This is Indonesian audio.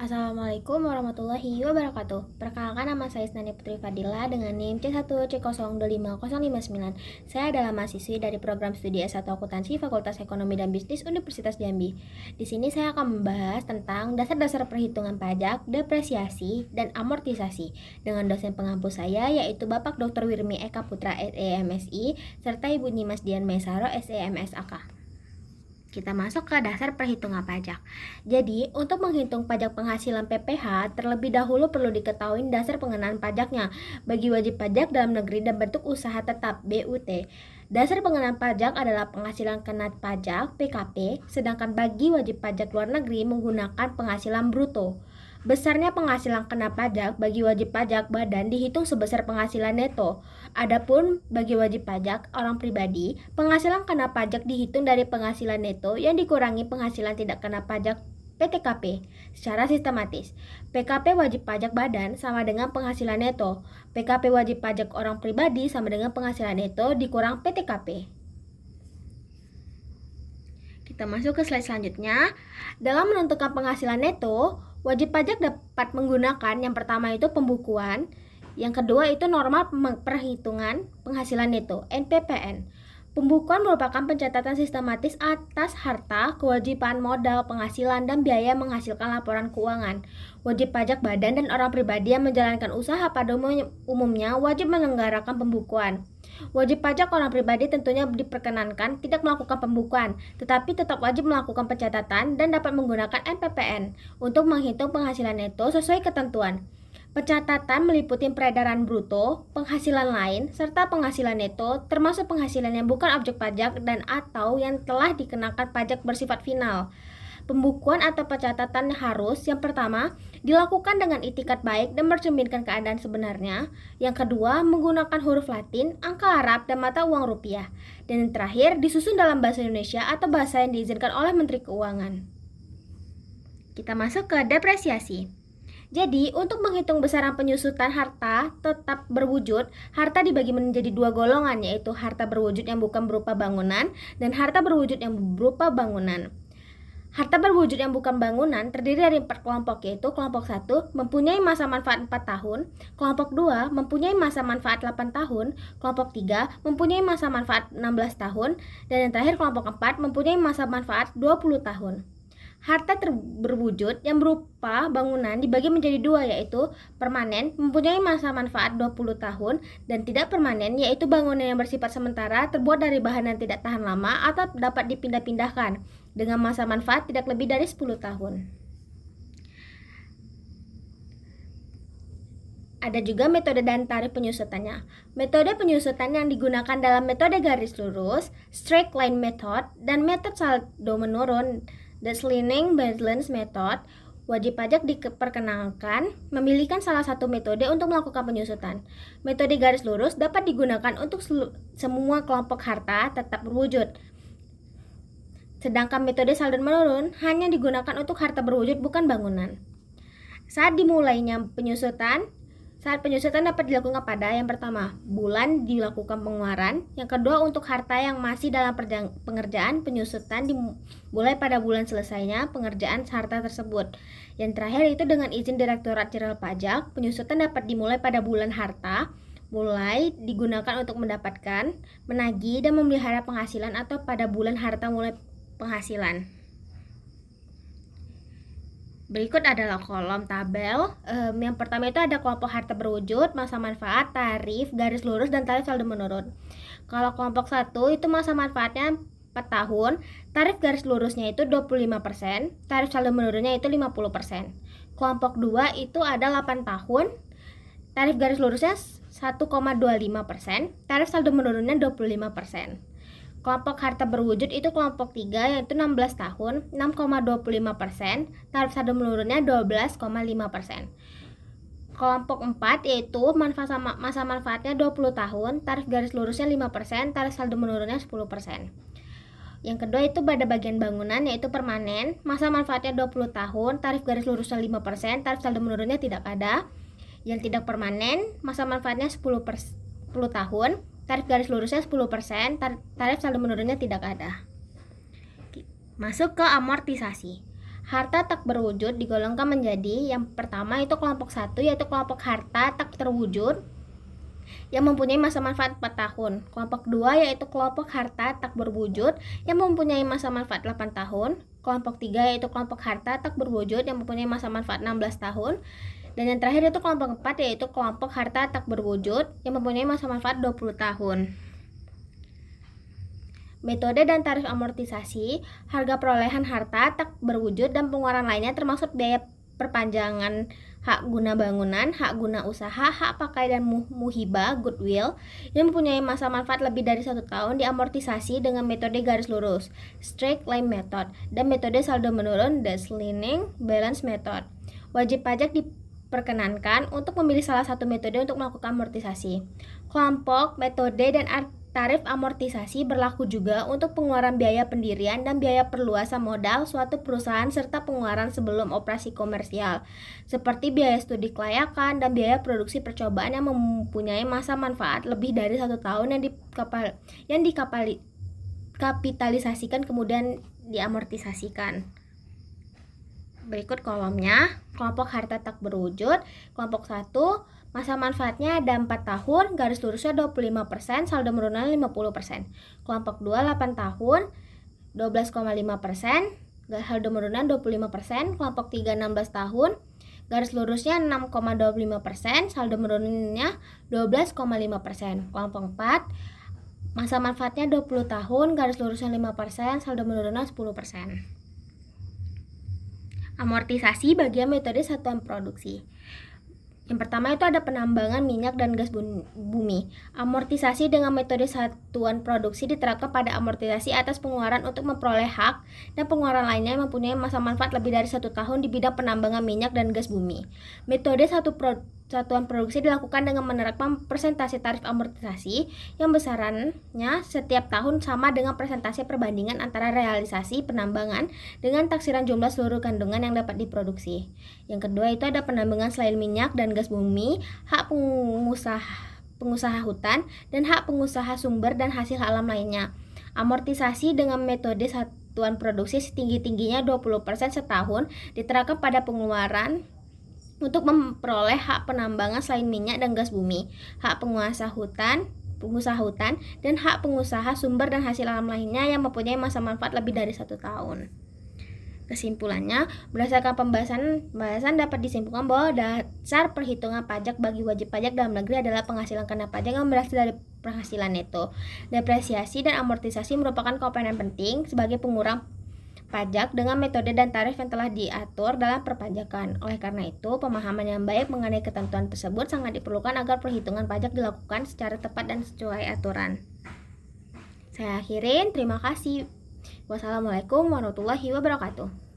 Assalamualaikum warahmatullahi wabarakatuh. Perkenalkan, nama saya Isnani Putri Fadila dengan NIM C1C025059. Saya adalah mahasiswi dari program studi S1 Akuntansi Fakultas Ekonomi dan Bisnis Universitas Jambi. Di sini saya akan membahas tentang dasar-dasar perhitungan pajak, depresiasi, dan amortisasi dengan dosen pengampu saya yaitu Bapak Dr. Wirmi Eka Putra SEMSI serta Ibu Nimas Dian Mesaro SEMSAK. Kita masuk ke dasar perhitungan pajak. Jadi, untuk menghitung pajak penghasilan PPH, terlebih dahulu perlu diketahui dasar pengenaan pajaknya bagi wajib pajak dalam negeri dan bentuk usaha tetap (BUT). Dasar pengenaan pajak adalah penghasilan kena pajak (PKP), sedangkan bagi wajib pajak luar negeri menggunakan penghasilan bruto. Besarnya penghasilan kena pajak bagi wajib pajak badan dihitung sebesar penghasilan neto. Adapun bagi wajib pajak orang pribadi, penghasilan kena pajak dihitung dari penghasilan neto yang dikurangi penghasilan tidak kena pajak PTKP secara sistematis. PKP wajib pajak badan sama dengan penghasilan neto. PKP wajib pajak orang pribadi sama dengan penghasilan neto dikurang PTKP. Kita masuk ke slide selanjutnya. Dalam menentukan penghasilan neto, wajib pajak dapat menggunakan yang pertama itu pembukuan, yang kedua itu normal perhitungan penghasilan neto (NPPN). Pembukuan merupakan pencatatan sistematis atas harta, kewajiban modal, penghasilan, dan biaya menghasilkan laporan keuangan. Wajib pajak badan dan orang pribadi yang menjalankan usaha pada umumnya wajib menyelenggarakan pembukuan. Wajib pajak orang pribadi tentunya diperkenankan tidak melakukan pembukuan, tetapi tetap wajib melakukan pencatatan dan dapat menggunakan NPPN untuk menghitung penghasilan neto sesuai ketentuan. Pencatatan meliputi peredaran bruto, penghasilan lain, serta penghasilan neto, termasuk penghasilan yang bukan objek pajak dan atau yang telah dikenakan pajak bersifat final. Pembukuan atau pencatatan harus, yang pertama, dilakukan dengan itikat baik dan mencerminkan keadaan sebenarnya. Yang kedua, menggunakan huruf Latin, angka Arab, dan mata uang rupiah. Dan yang terakhir, disusun dalam bahasa Indonesia atau bahasa yang diizinkan oleh Menteri Keuangan. Kita masuk ke depresiasi. Jadi, untuk menghitung besaran penyusutan harta tetap berwujud, harta dibagi menjadi dua golongan, yaitu harta berwujud yang bukan berupa bangunan dan harta berwujud yang berupa bangunan. Harta berwujud yang bukan bangunan terdiri dari 4 kelompok, yaitu kelompok 1 mempunyai masa manfaat 4 tahun, kelompok 2 mempunyai masa manfaat 8 tahun, kelompok 3 mempunyai masa manfaat 16 tahun, dan yang terakhir kelompok 4 mempunyai masa manfaat 20 tahun. Harta berwujud yang berupa bangunan dibagi menjadi dua, yaitu permanen mempunyai masa manfaat 20 tahun dan tidak permanen, yaitu bangunan yang bersifat sementara terbuat dari bahan yang tidak tahan lama atau dapat dipindah-pindahkan dengan masa manfaat tidak lebih dari 10 tahun. Ada juga metode dan tarif penyusutannya. Metode penyusutan yang digunakan dalam metode garis lurus, straight line method, dan metode saldo menurun, declining balance method. Wajib pajak diperkenankan memilihkan salah satu metode untuk melakukan penyusutan. Metode garis lurus dapat digunakan untuk semua kelompok harta tetap berwujud. Sedangkan metode saldo menurun hanya digunakan untuk harta berwujud bukan bangunan. Saat penyusutan dapat dilakukan pada yang pertama, bulan dilakukan pengeluaran. Yang kedua, untuk harta yang masih dalam pengerjaan, penyusutan dimulai pada bulan selesainya pengerjaan harta tersebut. Yang terakhir itu dengan izin Direktorat Jenderal Pajak, penyusutan dapat dimulai pada bulan harta mulai digunakan untuk mendapatkan, menagih, dan memelihara penghasilan atau pada bulan harta mulai penghasilan. Berikut adalah kolom tabel. Yang pertama itu ada kelompok harta berwujud, masa manfaat, tarif, garis lurus, dan tarif saldo menurun. Kalau kelompok 1 itu masa manfaatnya 4 tahun, tarif garis lurusnya itu 25%, tarif saldo menurunnya itu 50%. Kelompok 2 itu ada 8 tahun, tarif garis lurusnya 1,25%, tarif saldo menurunnya 25%. Kelompok harta berwujud itu kelompok 3, yaitu 16 tahun, 6,25%, tarif saldo menurunnya 12,5%. Kelompok 4 yaitu masa manfaatnya 20 tahun, tarif garis lurusnya 5%, tarif saldo menurunnya 10%. Yang kedua itu pada bagian bangunan, yaitu permanen, masa manfaatnya 20 tahun, tarif garis lurusnya 5%, tarif saldo menurunnya tidak ada. Yang tidak permanen, masa manfaatnya 10 tahun, tarif garis lurusnya 10%, tarif saldo menurunnya tidak ada. Masuk ke amortisasi. Harta tak berwujud digolongkan menjadi yang pertama itu kelompok 1, yaitu kelompok harta tak terwujud yang mempunyai masa manfaat 4 tahun. Kelompok 2 yaitu kelompok harta tak berwujud yang mempunyai masa manfaat 8 tahun. Kelompok 3 yaitu kelompok harta tak berwujud yang mempunyai masa manfaat 16 tahun. Dan yang terakhir itu kelompok 4 yaitu kelompok harta tak berwujud yang mempunyai masa manfaat 20 tahun. Metode dan tarif amortisasi, harga perolehan harta tak berwujud dan pengeluaran lainnya termasuk biaya perpanjangan hak guna bangunan, hak guna usaha, hak pakai dan muhibah, goodwill, yang mempunyai masa manfaat lebih dari 1 tahun diamortisasi dengan metode garis lurus, straight line method, dan metode saldo menurun, declining balance method. Wajib pajak diperkenankan untuk memilih salah satu metode untuk melakukan amortisasi. Kelompok, metode, dan tarif amortisasi berlaku juga untuk pengeluaran biaya pendirian dan biaya perluasan modal suatu perusahaan serta pengeluaran sebelum operasi komersial, seperti biaya studi kelayakan dan biaya produksi percobaan yang mempunyai masa manfaat lebih dari 1 tahun yang dikapitalisasikan kemudian diamortisasikan. Berikut kolomnya. Kelompok harta tak berwujud, kelompok 1, masa manfaatnya ada 4 tahun, garis lurusnya 25%, saldo menurunnya 50%. Kelompok 2, 8 tahun, 12,5%, saldo menurunnya 25%. Kelompok 3, 16 tahun, garis lurusnya 6,25%, saldo menurunnya 12,5%. Kelompok 4, masa manfaatnya 20 tahun, garis lurusnya 5%, saldo menurunnya 10%. Amortisasi bagian metode satuan produksi. Yang pertama itu ada penambangan minyak dan gas bumi. Amortisasi dengan metode satuan produksi diterapkan pada amortisasi atas pengeluaran untuk memperoleh hak dan pengeluaran lainnya yang mempunyai masa manfaat lebih dari 1 tahun di bidang penambangan minyak dan gas bumi. Metode satuan produksi dilakukan dengan menerapkan persentase tarif amortisasi yang besarannya setiap tahun sama dengan persentase perbandingan antara realisasi penambangan dengan taksiran jumlah seluruh kandungan yang dapat diproduksi. Yang kedua itu ada penambangan selain minyak dan gas bumi, hak pengusaha hutan, dan hak pengusaha sumber dan hasil alam lainnya. Amortisasi dengan metode satuan produksi setinggi-tingginya 20% setahun diterapkan pada pengeluaran untuk memperoleh hak penambangan selain minyak dan gas bumi, hak pengusaha hutan, dan hak pengusaha sumber dan hasil alam lainnya yang mempunyai masa manfaat lebih dari 1 tahun. Kesimpulannya, berdasarkan pembahasan dapat disimpulkan bahwa dasar perhitungan pajak bagi wajib pajak dalam negeri adalah penghasilan kena pajak yang berasal dari penghasilan neto. Depresiasi dan amortisasi merupakan komponen penting sebagai pengurang pajak dengan metode dan tarif yang telah diatur dalam perpajakan. Oleh karena itu, pemahaman yang baik mengenai ketentuan tersebut sangat diperlukan agar perhitungan pajak dilakukan secara tepat dan sesuai aturan. Saya akhirin, terima kasih. Wassalamualaikum warahmatullahi wabarakatuh.